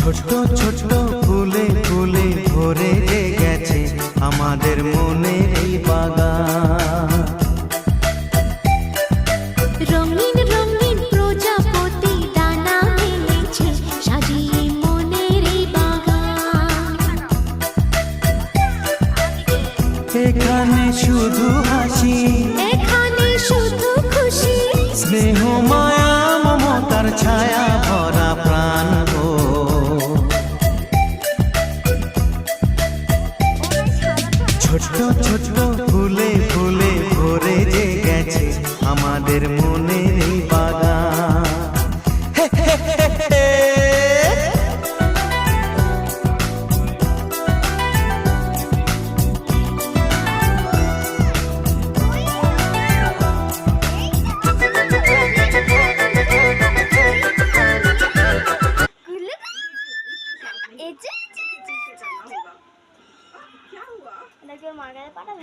ছোট্ট ছোট্ট ফুলে ফুলে ভরে গেছে আমাদের মনের এই বাগান। রঙিন রঙিন প্রজাপতি ডানা মেলেছে সাজিয়ে মনের এই বাগান। এখানে শুধু হাসি, এখানে শুধু খুশি, স্নেহ মায়া মমতার ছায়া ভরা প্রাণ গো। ছোট্ট ছোট্ট ফুলে ফুলে ভরে যে গেছে আমাদের মনের এই বাগান। मार